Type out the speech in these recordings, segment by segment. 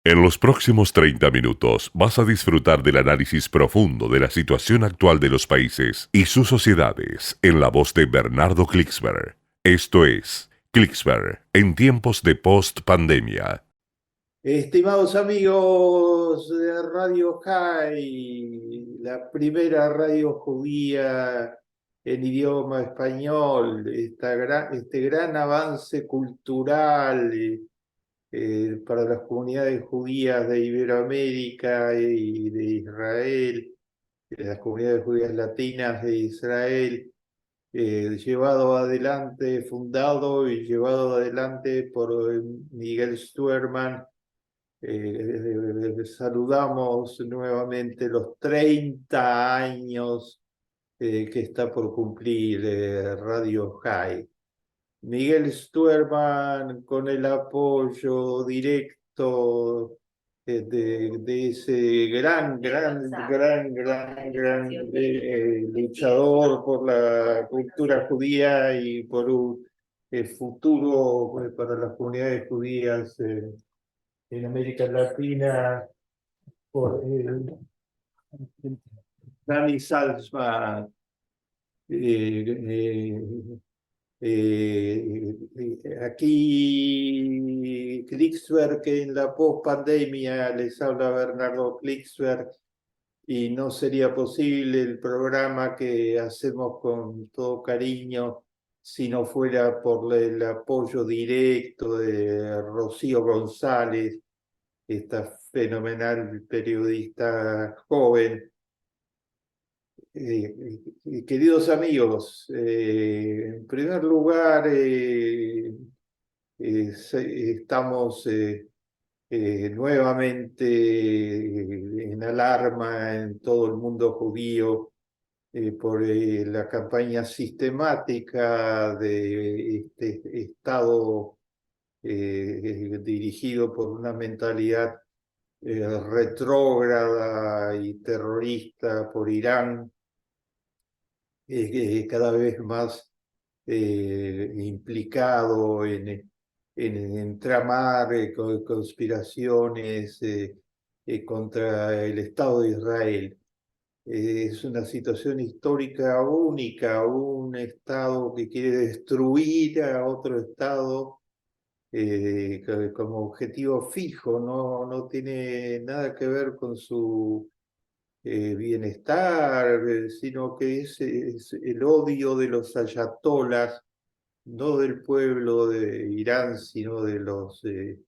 En los próximos 30 minutos vas a disfrutar del análisis profundo de la situación actual de los países y sus sociedades en la voz de Bernardo Klicksberg. Esto es Klicksberg en tiempos de post-pandemia. Estimados amigos de Radio High, la primera radio judía en idioma español, este gran avance cultural para las comunidades judías de Iberoamérica y de Israel, de las comunidades judías latinas de Israel, llevado adelante, fundado y llevado adelante por Miguel Stuerman. Saludamos nuevamente los 30 años que está por cumplir Radio High. Miguel Stuerman, con el apoyo directo de ese gran luchador por la cultura judía y por un futuro para las comunidades judías en América Latina, por Dani Salzman. Aquí Klicksberg, que en la post-pandemia les habla Bernardo Klicksberg, y no sería posible el programa que hacemos con todo cariño si no fuera por el apoyo directo de Rocío González, esta fenomenal periodista joven. Queridos amigos, en primer lugar, estamos nuevamente en alarma en todo el mundo judío por la campaña sistemática de este Estado dirigido por una mentalidad retrógrada y terrorista por Irán, cada vez más implicado en tramar conspiraciones contra el Estado de Israel. Es una situación histórica única, un Estado que quiere destruir a otro Estado como objetivo fijo, no tiene nada que ver con su bienestar, sino que es el odio de los ayatolas, no del pueblo de Irán, sino de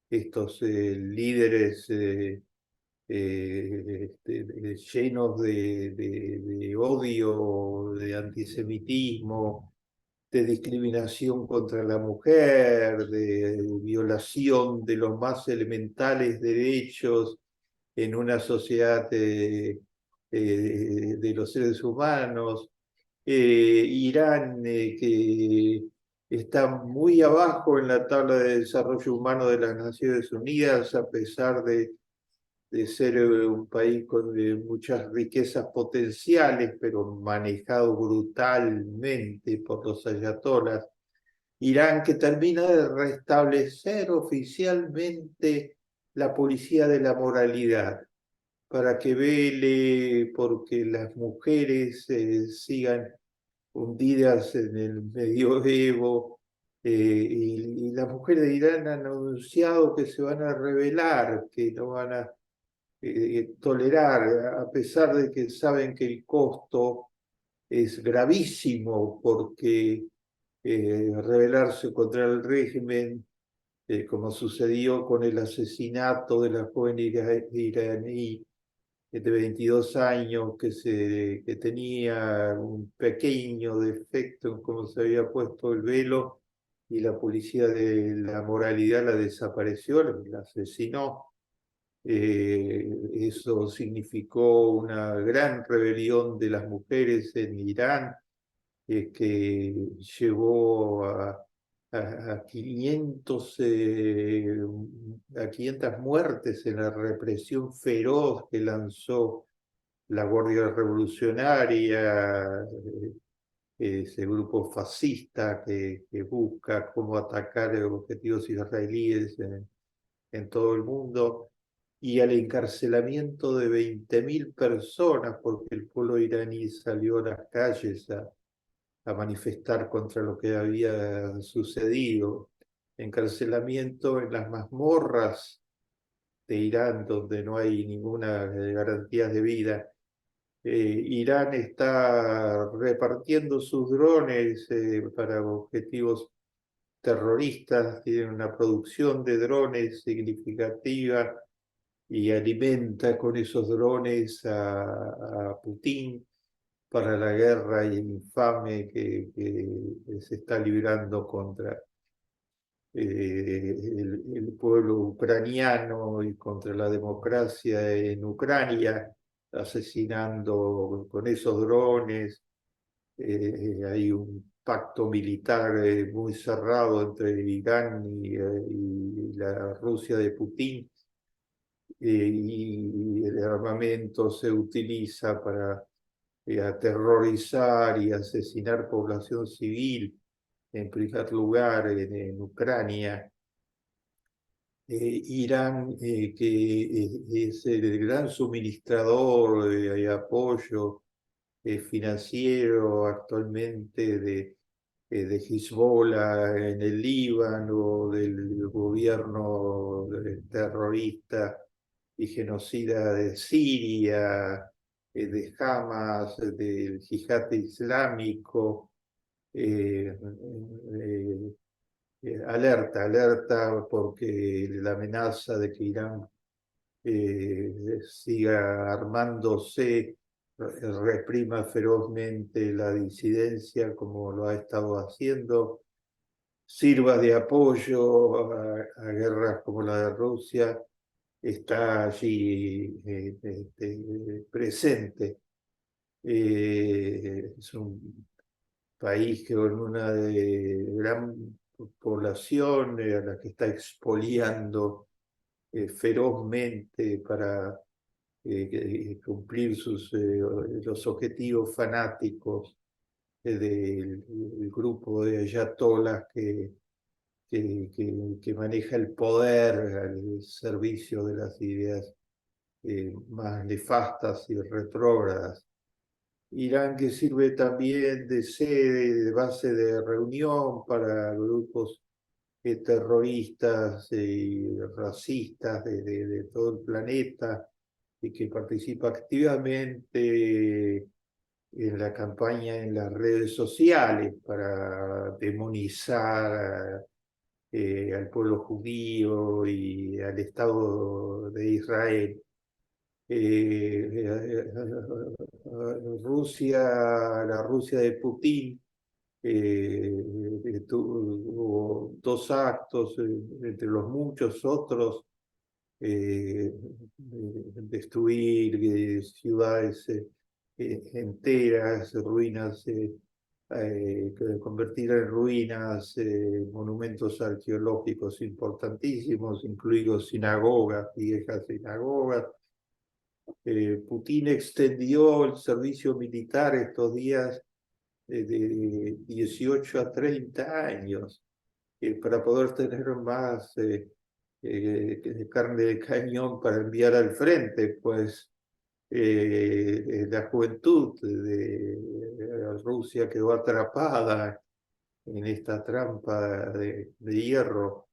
estos líderes llenos de odio, de antisemitismo, de discriminación contra la mujer, de violación de los más elementales derechos en una sociedad de los seres humanos. Irán, que está muy abajo en la tabla de desarrollo humano de las Naciones Unidas, a pesar de ser un país con muchas riquezas potenciales, pero manejado brutalmente por los ayatolas. Irán, que termina de restablecer oficialmente la policía de la moralidad para que vele porque las mujeres sigan hundidas en el medioevo, y las mujeres de Irán han anunciado que se van a rebelar, que no van a tolerar, a pesar de que saben que el costo es gravísimo, porque rebelarse contra el régimen, como sucedió con el asesinato de la joven iraní de 22 años que tenía un pequeño defecto en cómo se había puesto el velo, y la policía de la moralidad la desapareció, la asesinó. Eso significó una gran rebelión de las mujeres en Irán, que llevó a 500 muertes en la represión feroz que lanzó la Guardia Revolucionaria, ese grupo fascista que busca cómo atacar objetivos israelíes en todo el mundo y al encarcelamiento de 20.000 personas porque el pueblo iraní salió a las calles a manifestar contra lo que había sucedido. Encarcelamiento en las mazmorras de Irán, donde no hay ninguna garantía de vida. Irán está repartiendo sus drones para objetivos terroristas, tiene una producción de drones significativa y alimenta con esos drones a Putin para la guerra infame que se está librando contra el pueblo ucraniano y contra la democracia en Ucrania, asesinando con esos drones. Hay un pacto militar muy cerrado entre Irán y la Rusia de Putin, y el armamento se utiliza para aterrorizar y asesinar población civil, en primer lugar en Ucrania. Irán, que es el gran suministrador de apoyo financiero actualmente de Hezbollah en el Líbano, del gobierno terrorista y genocida de Siria, de Hamas, del Yihad Islámico. eh, eh, Alerta, alerta, porque la amenaza de que Irán siga armándose, reprima ferozmente la disidencia como lo ha estado haciendo, sirva de apoyo a guerras como la de Rusia, está allí presente. Es un país con una gran población a la que está expoliando ferozmente para cumplir los objetivos fanáticos del grupo de ayatolás que maneja el poder al servicio de las ideas más nefastas y retrógradas. Irán, que sirve también de sede, de base de reunión para grupos terroristas y racistas de todo el planeta, y que participa activamente en la campaña en las redes sociales para demonizar al pueblo judío y al Estado de Israel. Rusia, la Rusia de Putin, tuvo dos actos, entre los muchos otros, destruir ciudades enteras, ruinas, convertir en ruinas monumentos arqueológicos importantísimos, incluidos sinagogas, viejas sinagogas. Putin extendió el servicio militar estos días de 18 a 30 años para poder tener más carne de cañón para enviar al frente, pues la juventud de Rusia quedó atrapada en esta trampa de hierro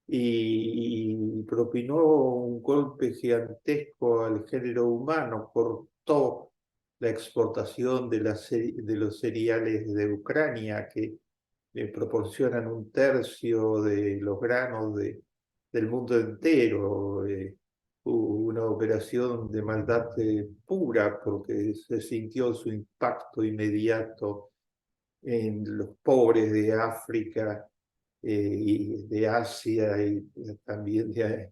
y propinó un golpe gigantesco al género humano, cortó la exportación de los cereales de Ucrania, que proporcionan un tercio de los granos del mundo entero. Hubo una operación de maldad pura porque se sintió su impacto inmediato en los pobres de África y de Asia y también de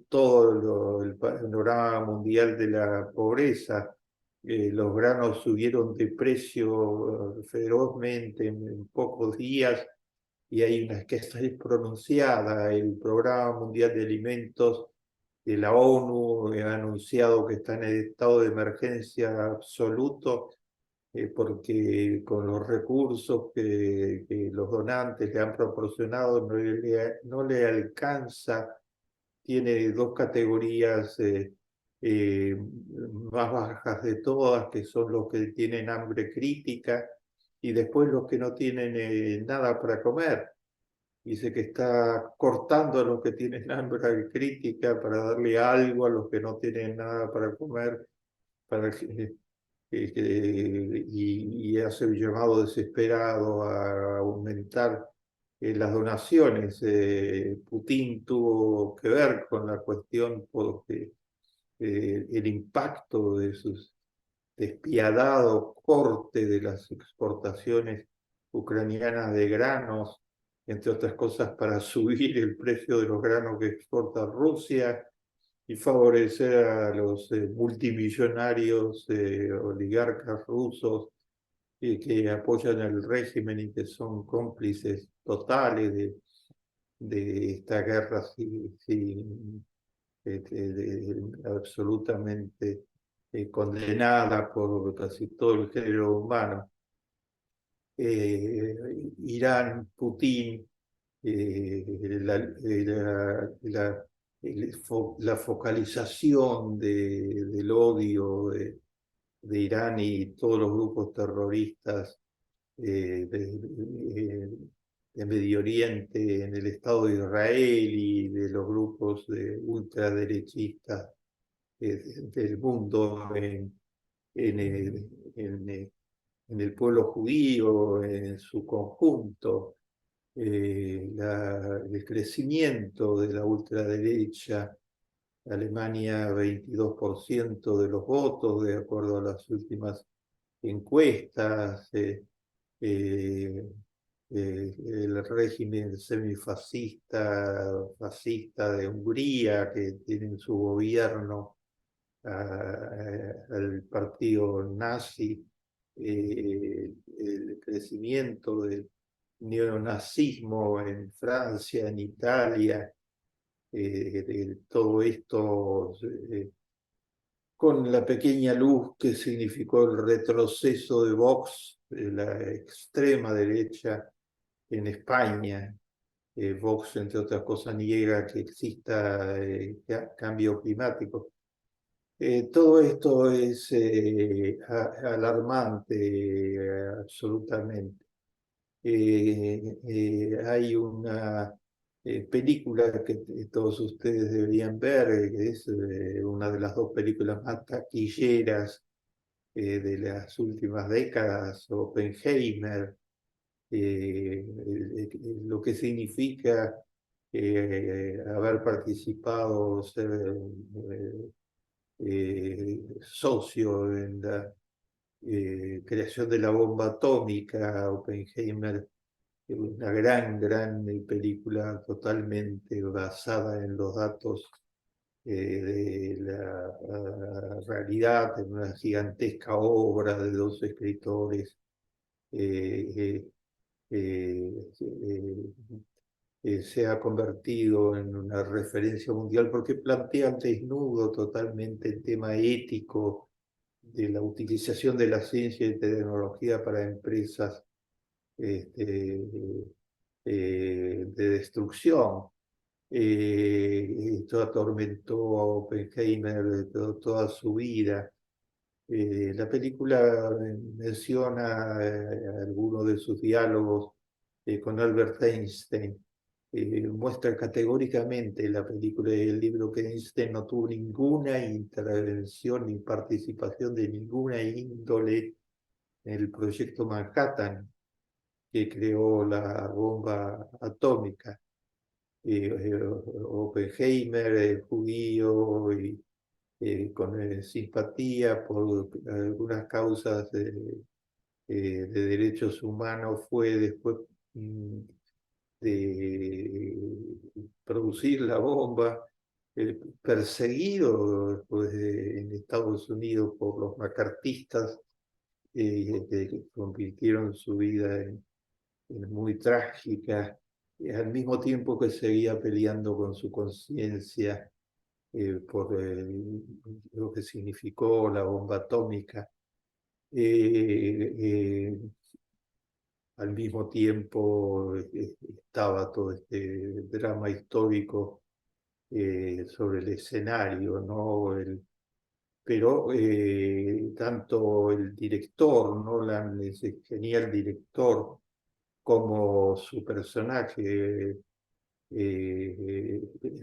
todo el panorama mundial de la pobreza. Los granos subieron de precio ferozmente en pocos días y hay una escasez pronunciada. El Programa Mundial de Alimentos de la ONU ha anunciado que está en el estado de emergencia absoluto porque con los recursos que los donantes le han proporcionado no le alcanza. Tiene dos categorías eh, más bajas de todas, que son los que tienen hambre crítica y después los que no tienen nada para comer. Dice que está cortando a los que tienen hambre crítica para darle algo a los que no tienen nada para comer, para y hace un llamado desesperado a aumentar las donaciones. Putin tuvo que ver con la cuestión porque el impacto de sus despiadado corte de las exportaciones ucranianas de granos, entre otras cosas para subir el precio de los granos que exporta Rusia y favorecer a los multimillonarios oligarcas rusos que apoyan el régimen y que son cómplices totales de esta guerra absolutamente condenada por casi todo el género humano. Irán, Putin, la focalización del odio de Irán y todos los grupos terroristas eh, de, eh, de Medio Oriente, en el Estado de Israel y de los grupos de ultraderechistas del mundo, en, el, en el pueblo judío en su conjunto, el crecimiento de la ultraderecha. Alemania 22% de los votos, de acuerdo a las últimas encuestas. Eh, el régimen semifascista, fascista de Hungría, que tiene en su gobierno al partido nazi, el crecimiento del neonazismo en Francia, en Italia, todo esto con la pequeña luz que significó el retroceso de Vox, la extrema derecha en España. Vox, entre otras cosas, niega que exista cambio climático. Todo esto es alarmante, absolutamente. Hay una película que todos ustedes deberían ver, que es una de las dos películas más taquilleras de las últimas décadas, Oppenheimer, lo que significa haber participado, ser socio en la creación de la bomba atómica. Oppenheimer, una gran película totalmente basada en los datos de la realidad, en una gigantesca obra de dos escritores. eh, eh, eh, Se ha convertido en una referencia mundial porque plantea al desnudo totalmente el tema ético de la utilización de la ciencia y tecnología para empresas este, de destrucción. Esto atormentó a Oppenheimer toda su vida. La película menciona algunos de sus diálogos con Albert Einstein. Muestra categóricamente la película y el libro que Einstein no tuvo ninguna intervención ni participación de ninguna índole en el proyecto Manhattan, que creó la bomba atómica. Oppenheimer, judío y con simpatía por algunas causas de derechos humanos, fue después de producir la bomba, perseguido después en Estados Unidos por los macartistas, que convirtieron su vida en muy trágica, al mismo tiempo que seguía peleando con su conciencia por lo que significó la bomba atómica. Eh, eh, Al mismo tiempo estaba todo este drama histórico sobre el escenario, ¿no? Pero tanto el director, Nolan es genial director, como su personaje,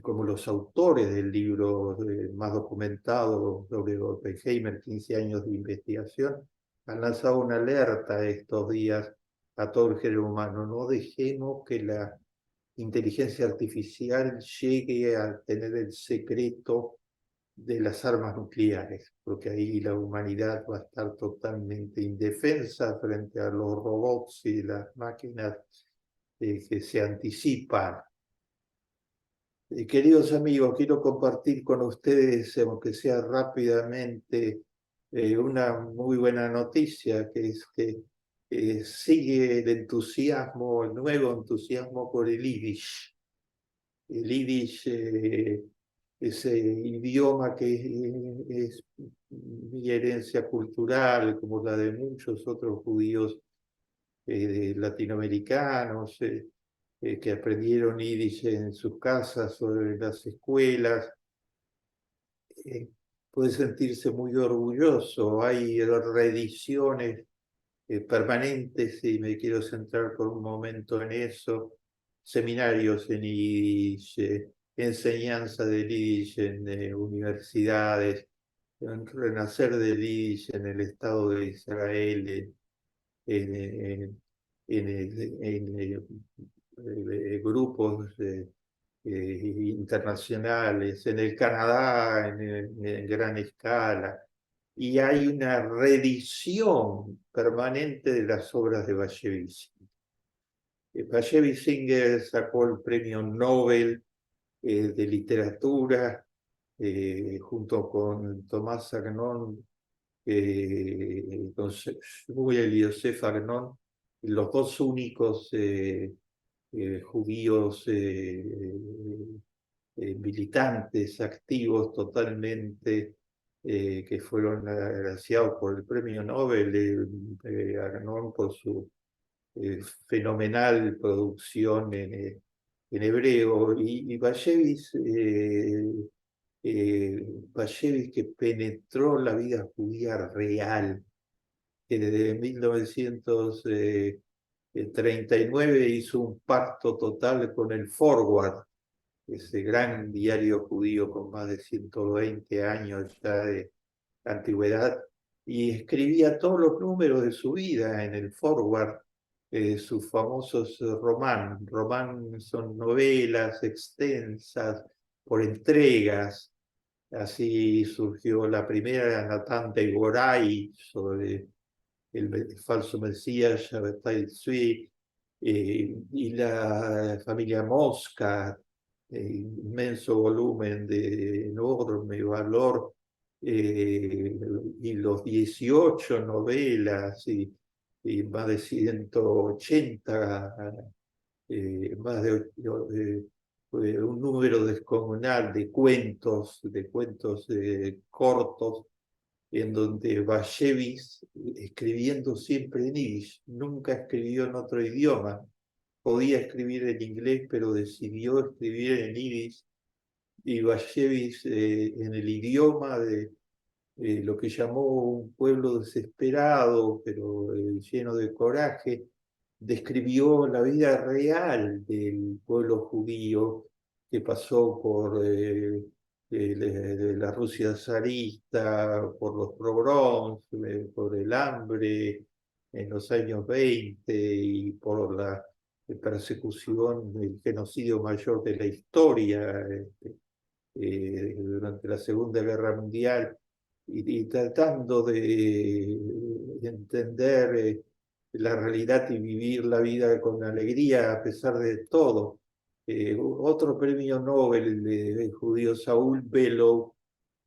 como los autores del libro más documentado sobre Oppenheimer, 15 años de investigación, han lanzado una alerta estos días a todo el género humano. No dejemos que la inteligencia artificial llegue a tener el secreto de las armas nucleares, porque ahí la humanidad va a estar totalmente indefensa frente a los robots y las máquinas que se anticipan. Queridos amigos, quiero compartir con ustedes, aunque sea rápidamente, una muy buena noticia, que es que sigue el entusiasmo, el nuevo entusiasmo por el Yiddish. El Yiddish, ese idioma que es mi herencia cultural, como la de muchos otros judíos latinoamericanos, que aprendieron Yiddish en sus casas o en las escuelas, eh, puede sentirse muy orgulloso. Hay reediciones permanentes, y me quiero centrar por un momento en eso, seminarios en Yiddish, enseñanza del Yiddish en universidades, un renacer del Yiddish en el Estado de Israel, en, en, grupos internacionales, en el Canadá en gran escala, y hay una reedición permanente de las obras de Bashevis. Bashevis Singer sacó el premio Nobel de literatura junto con Tomás Agnon, con Shmuel y Yosef Agnon, los dos únicos judíos militantes activos totalmente que fueron agraciados por el premio Nobel, Agnon por su fenomenal producción en hebreo, y Bashevis que penetró la vida judía real, que desde 1939 hizo un pacto total con el Forward, ese gran diario judío con más de 120 años ya de antigüedad, y escribía todos los números de su vida en el Forward, sus famosos román son novelas extensas por entregas. Así surgió la primera, Natán de Goray, sobre el falso Mesías, Shabbatai Tzvi, y la familia Mosca, inmenso volumen de enorme valor, y los 18 novelas y más de 180, más un número descomunal de cuentos cortos, en donde Bashevis, escribiendo siempre en yiddish, nunca escribió en otro idioma. Podía escribir en inglés, pero decidió escribir en yiddish, y Bashevis, en el idioma de lo que llamó un pueblo desesperado, pero lleno de coraje, describió la vida real del pueblo judío que pasó por de la Rusia zarista, por los pogroms, por el hambre en los años 20 y por la persecución, el genocidio mayor de la historia durante la Segunda Guerra Mundial, y tratando de entender la realidad y vivir la vida con alegría a pesar de todo. Otro premio Nobel de judío, Saúl Bellow,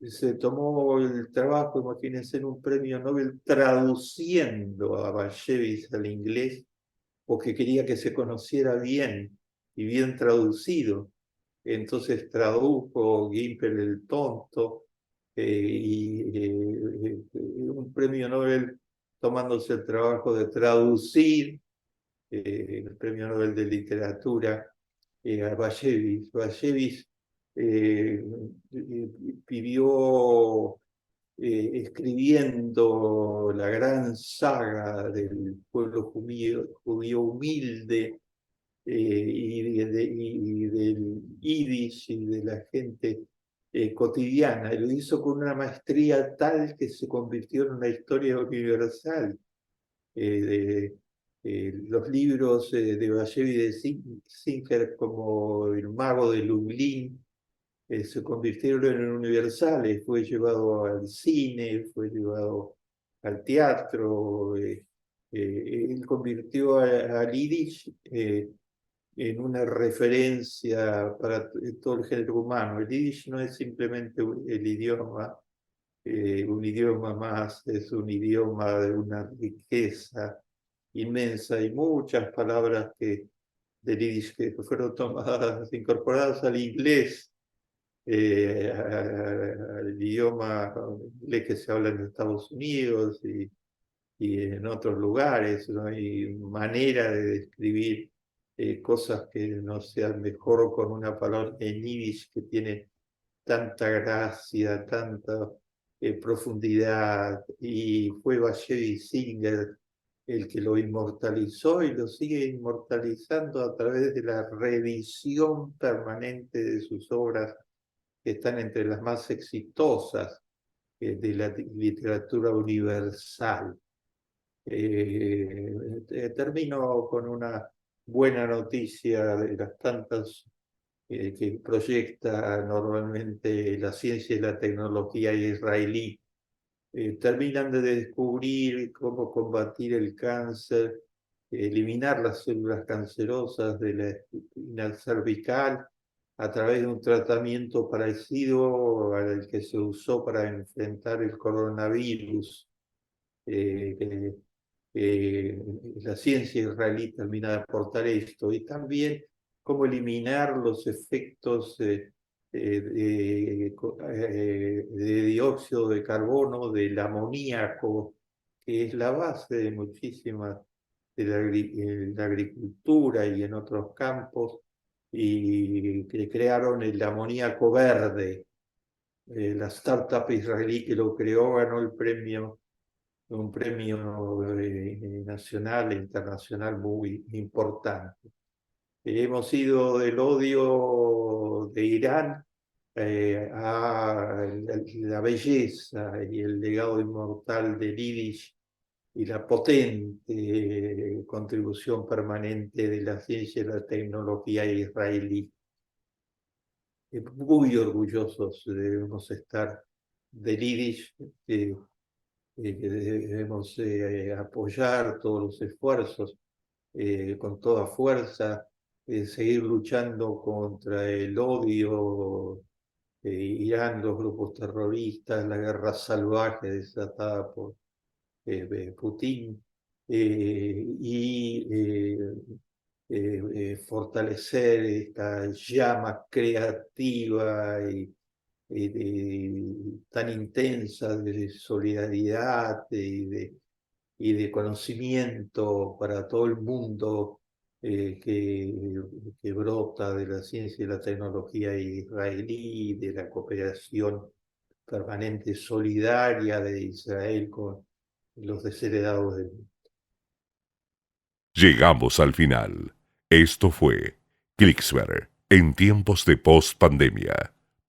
se tomó el trabajo, imagínense, en un premio Nobel traduciendo a Bashevis al inglés, porque quería que se conociera bien y bien traducido. Entonces tradujo Gimpel el Tonto, y un premio Nobel tomándose el trabajo de traducir el Premio Nobel de Literatura a Bashevis. Bashevis vivió escribiendo la gran saga del pueblo judío humilde y del Yiddish y de la gente cotidiana. Y lo hizo con una maestría tal que se convirtió en una historia universal. Los libros de Bashevis y de Zinker, como El mago de Lublin, se convirtieron en universales. Fue llevado al cine, fue llevado al teatro. Él convirtió al Yiddish en una referencia para todo el género humano. El Yiddish no es simplemente el idioma, un idioma más, es un idioma de una riqueza inmensa y muchas palabras del Yiddish que fueron tomadas, incorporadas al inglés, al idioma inglés que se habla en Estados Unidos y en otros lugares. No hay manera de describir cosas que no sean mejor con una palabra en yiddish que tiene tanta gracia, tanta profundidad. Y fue Bashevis Singer el que lo inmortalizó y lo sigue inmortalizando a través de la revisión permanente de sus obras, que están entre las más exitosas de la literatura universal. Termino con una buena noticia de las tantas que proyecta normalmente la ciencia y la tecnología israelí. Terminan de descubrir cómo combatir el cáncer, eliminar las células cancerosas de la espina cervical a través de un tratamiento parecido al que se usó para enfrentar el coronavirus. Eh, la ciencia israelí termina de aportar esto, y también cómo eliminar los efectos de dióxido de carbono, del amoníaco, que es la base de muchísimas de la agricultura y en otros campos, y que crearon el amoníaco verde. La startup israelí que lo creó ganó un premio nacional e internacional muy importante. Hemos ido del odio de Irán a la belleza y el legado inmortal del Yiddish y la potente contribución permanente de la ciencia y la tecnología israelí. Muy orgullosos debemos estar del Yiddish. Que debemos apoyar todos los esfuerzos con toda fuerza, seguir luchando contra el odio Irán, los grupos terroristas, la guerra salvaje desatada por Putin, y fortalecer esta llama creativa tan intensa de solidaridad y de conocimiento para todo el mundo que brota de la ciencia y la tecnología israelí, de la cooperación permanente solidaria de Israel con los desheredados del mundo. Llegamos al final. Esto fue Clicksberg en tiempos de post-pandemia.